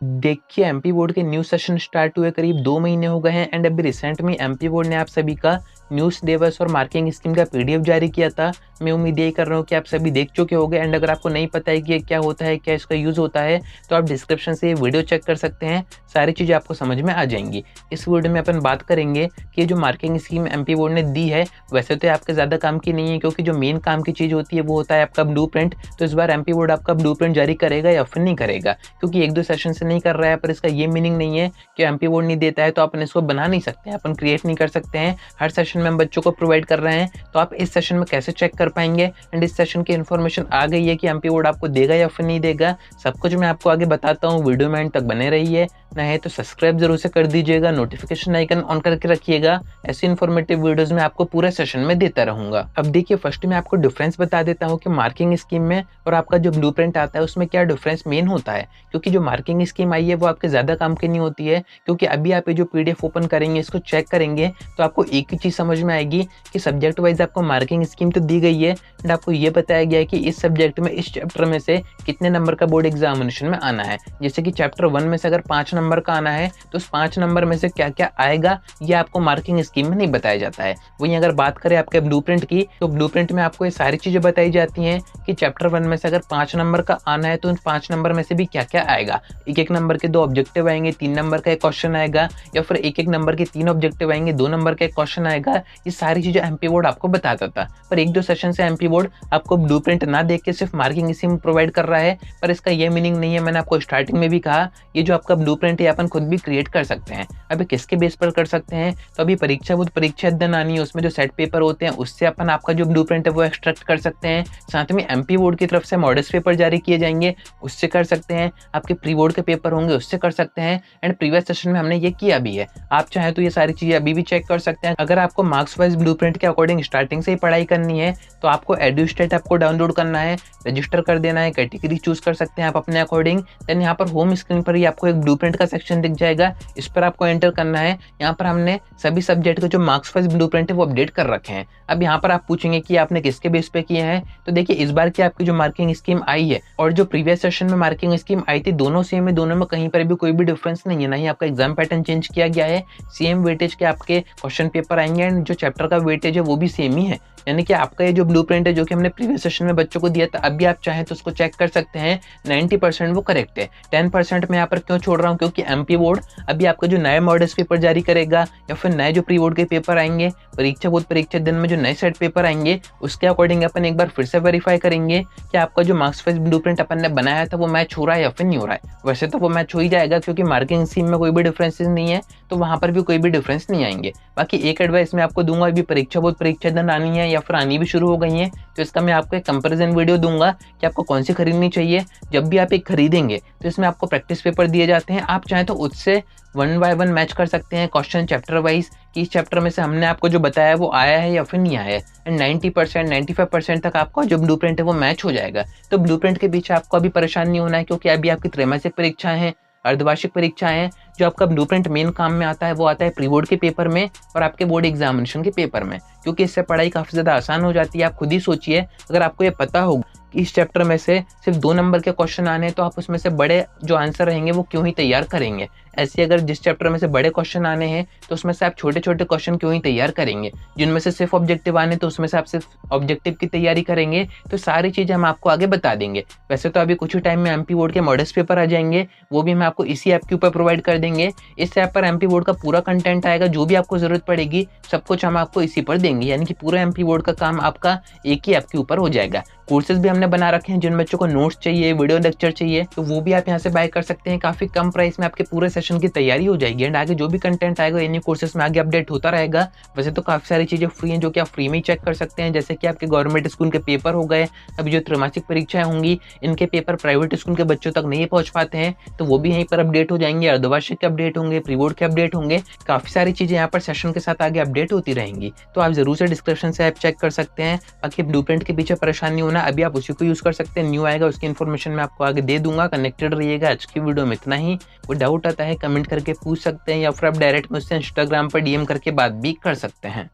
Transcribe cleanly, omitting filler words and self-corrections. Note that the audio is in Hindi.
देखिए, एमपी बोर्ड के न्यू सेशन स्टार्ट हुए करीब 2 महीने हो गए हैं एंड अभी रिसेंट में एमपी बोर्ड ने आप सभी का न्यू सिलेबस और मार्किंग स्कीम का पीडीएफ जारी किया था। मैं उम्मीद यही कर रहा हूँ कि आप सभी देख चुके होंगे एंड अगर आपको नहीं पता है कि ये क्या होता है, क्या इसका यूज़ होता है, तो आप डिस्क्रिप्शन से ये वीडियो चेक कर सकते हैं। सारी चीज़ें आपको समझ में आ जाएंगी। इस वीडियो में अपन बात करेंगे कि जो मार्किंग स्कीम एमपी बोर्ड ने दी है, वैसे तो ये आपके ज़्यादा काम की नहीं है क्योंकि जो मेन काम की चीज़ होती है वो होता है आपका ब्लूप्रिंट। तो इस बार एमपी बोर्ड आपका ब्लूप्रिंट जारी करेगा या फिर नहीं करेगा, क्योंकि 1-2 सेशन से नहीं कर रहा है, पर इसका ये मीनिंग नहीं है कि एमपी बोर्ड नहीं देता है तो अपन इसको बना नहीं सकते हैं, अपन क्रिएट नहीं कर सकते हैं। हर सेशन में हम बच्चों को प्रोवाइड कर रहे हैं, तो आप इस सेशन में कैसे चेक कर पाएंगे एंड इस सेशन की इन्फॉर्मेशन आ गई है कि एमपी बोर्ड आपको देगा या फिर नहीं देगा, सब कुछ मैं आपको आगे बताता हूँ। वीडियो में एंड तक बने रहिए, ना है तो सब्सक्राइब जरूर से कर दीजिएगा, नोटिफिकेशन आइकन ऑन करके रखिएगा। ऐसी इन्फॉर्मेटिव वीडियोस में आपको पूरे सेशन में देता रहूंगा। अब देखिए, फर्स्ट में आपको डिफरेंस बता देता हूँ कि मार्किंग स्कीम में और आपका जो ब्लूप्रिंट आता है उसमें क्या डिफरेंस मेन होता है। क्योंकि जो मार्किंग स्कीम आई है वो आपके ज़्यादा काम की नहीं होती है, क्योंकि अभी आप ये जो पीडीएफ ओपन करेंगे, इसको चेक करेंगे, तो आपको एक ही चीज़ समझ में आएगी कि सब्जेक्ट वाइज आपको मार्किंग स्कीम तो दी गई है एंड आपको ये बताया गया है कि इस सब्जेक्ट में इस चैप्टर में से कितने नंबर का बोर्ड एग्जामिनेशन में आना है। जैसे कि चैप्टर 1 में से अगर 5 नंबर का आना है तो उस 5 नंबर में से क्या क्या आएगा ये आपको मार्किंग स्कीम में नहीं बताया जाता है। वहीं अगर बात करें आपके ब्लूप्रिंट की, तो ब्लूप्रिंट में आपको ये सारी चीज़ें बताई जाती हैं कि चैप्टर 1 में से अगर 5 नंबर का आना है तो उन 5 नंबर में से भी क्या क्या आएगा। एक नंबर के 2 ऑब्जेक्टिव आएंगे, 3 नंबर का एक क्वेश्चन आएगा, या फिर एक नंबर के 3 ऑब्जेक्टिव आएंगे, 2 नंबर का एक क्वेश्चन आएगा। ये सारी चीज़ें एमपी बोर्ड आपको बताता था, पर 1-2 सेशन से एमपी बोर्ड आपको ब्लूप्रिंट ना देख के सिर्फ मार्किंग स्कीम प्रोवाइड कर रहा है। पर इसका ये मीनिंग नहीं है, मैंने आपको स्टार्टिंग में भी कहा, ये जो आपका ब्लूप्रिंट है अपन खुद भी क्रिएट कर सकते हैं। अभी किसके बेस पर कर सकते हैं, तो अभी परीक्षा बुद्ध परीक्षा अध्ययन आनी है, उसमें जो सेट पेपर होते हैं उससे अपन आपका जो ब्लूप्रिंट है वो एक्सट्रैक्ट कर सकते हैं। साथ में एमपी बोर्ड की तरफ से मॉडल्स पेपर जारी किए जाएंगे, उससे कर सकते हैं। आपके प्री बोर्ड के पेपर होंगे, उससे कर सकते हैं। एंड प्रीवियस सेशन में हमने ये किया भी है। आप चाहें तो ये सारी चीजें अभी भी चेक कर सकते हैं। अगर आपको मार्क्स वाइज ब्लूप्रिंट के अकॉर्डिंग स्टार्टिंग से ही पढ़ाई करनी है तो आपको एडुस्टेट ऐप को डाउनलोड करना है, रजिस्टर कर देना है, कैटेगरी चूज कर सकते हैं आप अपने अकॉर्डिंग। देन यहाँ पर होम स्क्रीन पर ही आपको एक ब्लूप्रिंट का सेक्शन दिख जाएगा, इस पर आपको एंटर करना है। यहाँ पर हमने सभी सब्जेक्ट के जो मार्क्स वाइज ब्लूप्रिंट है वो अपडेट कर रखे हैं। अब यहाँ पर आप पूछेंगे कि आपने किसके बेस पे किए हैं, तो देखिए इस बार की आपकी जो मार्किंग स्कीम आई है और जो प्रीवियस सेशन में मार्किंग स्कीम आई थी, दोनों सेम है, दोनों में कहीं पर भी कोई भी डिफरेंस नहीं है। ना ही आपका एग्जाम पैटर्न चेंज किया गया है, सेम वेटेज के आपके क्वेश्चन पेपर आएंगे एंड जो चैप्टर का वेटेज है वो भी सेम ही है। यानी कि आपका ये जो ब्लूप्रिंट है जो कि हमने प्रीवियस सेशन में बच्चों को दिया था, अभी आप चाहें तो उसको चेक कर सकते हैं। 90% वो करेक्ट है। 10% मैं यहाँ पर क्यों छोड़ रहा हूँ, क्योंकि एमपी बोर्ड अभी आपका जो नए मॉडल्स पेपर जारी करेगा या फिर नए जो प्री बोर्ड के पेपर आएंगे, परीक्षा बोर्ड परीक्षा दिन में जो नए सेट पेपर आएंगे, उसके अकॉर्डिंग अपन एक बार फिर से वेरीफाई करेंगे कि आपका जो मार्क्स वाइज ब्लूप्रिंट अपन ने बनाया था वो मैच हो रहा है या फिर नहीं हो रहा है। वैसे तो वो मैच हो ही जाएगा क्योंकि मार्किंग स्कीम में कोई भी डिफरेंसेस नहीं है, तो वहाँ पर भी कोई भी डिफरेंस नहीं आएंगे। बाकी एक एडवाइस मैं आपको दूंगा, अभी परीक्षा बोर्ड परीक्षा दिन आनी है या फिर आनी भी शुरू हो गई है, तो इसका मैं आपको एक कंपैरिजन वीडियो दूंगा कि आपको कौन सी खरीदनी चाहिए। जब भी आप एक खरीदेंगे तो इसमें आपको प्रैक्टिस पेपर दिए जाते हैं, आप चाहें तो उससे 1 बाय 1 मैच कर सकते हैं क्वेश्चन चैप्टर वाइज कि इस चैप्टर में से हमने आपको जो बताया वो आया है या फिर नहीं आया है। एंड 90% 95% तक आपका जो ब्लूप्रिंट है वो मैच हो जाएगा। तो ब्लूप्रिंट के पीछे आपको अभी परेशान नहीं होना है, क्योंकि अभी आपकी त्रैमासिक परीक्षाएं हैं, अर्धवार्षिक परीक्षाएं हैं। जो आपका ब्लूप्रिंट मेन काम में आता है वो आता है प्री बोर्ड के पेपर में और आपके बोर्ड एग्जामिनेशन के पेपर में, क्योंकि इससे पढ़ाई काफ़ी ज़्यादा आसान हो जाती है। आप खुद ही सोचिए, अगर आपको ये पता होगा कि इस चैप्टर में से सिर्फ 2 नंबर के क्वेश्चन आने हैं, तो आप उसमें से बड़े जो आंसर रहेंगे वो क्यों ही तैयार करेंगे। ऐसे अगर जिस चैप्टर में से बड़े क्वेश्चन आने हैं तो उसमें से आप छोटे छोटे क्वेश्चन क्यों ही तैयार करेंगे। जिनमें से सिर्फ ऑब्जेक्टिव आने तो उसमें से आप सिर्फ ऑब्जेक्टिव की तैयारी करेंगे। तो सारी चीज़ें हम आपको आगे बता देंगे। वैसे तो अभी कुछ ही टाइम में एमपी बोर्ड के मॉडल्स पेपर आ जाएंगे, वो भी हम आपको इसी ऐप के ऊपर प्रोवाइड कर देंगे। इस ऐप पर एमपी बोर्ड का पूरा कंटेंट आएगा, जो भी आपको जरूरत पड़ेगी सब कुछ हम आपको इसी पर देंगे। यानी कि पूरा एमपी बोर्ड का काम आपका एक ही ऐप के ऊपर हो जाएगा। कोर्सेज भी हमने बना रखे हैं, जिन बच्चों को नोट्स चाहिए, वीडियो लेक्चर चाहिए, तो वो भी आप यहाँ से बाय कर सकते हैं। काफी कम प्राइस में आपके पूरे सेशन की तैयारी हो जाएगी एंड आगे जो भी कंटेंट आएगा इन्हीं कोर्सेज में आगे अपडेट होता रहेगा। वैसे तो काफी सारी चीजें फ्री हैं जो कि आप फ्री में ही चेक कर सकते हैं, जैसे कि आपके गवर्नमेंट स्कूल के पेपर हो गए। अभी जो त्रैमासिक परीक्षाएं होंगी इनके पेपर प्राइवेट स्कूल के बच्चों तक नहीं पहुंच पाते हैं, तो वो भी यहीं पर अपडेट हो जाएंगे। अर्धवार्षिक के अपडेट होंगे, प्री बोर्ड के अपडेट होंगे, काफी सारी चीजें यहाँ पर सेशन के साथ आगे अपडेट होती रहेंगी। तो आप जरूर से डिस्क्रिप्शन से ऐप चेक कर सकते हैं। बाकी ब्लूप्रिंट के पीछे परेशान नहीं होना, अभी आप उसी को यूज कर सकते हैं। न्यू आएगा उसकी इन्फॉर्मेशन मैं आपको आगे दे दूंगा। कनेक्टेड रहिएगा। आज की वीडियो में इतना ही। कोई डाउट आता है कमेंट करके पूछ सकते हैं या फिर आप डायरेक्ट मुझसे इंस्टाग्राम पर डीएम करके बात भी कर सकते हैं।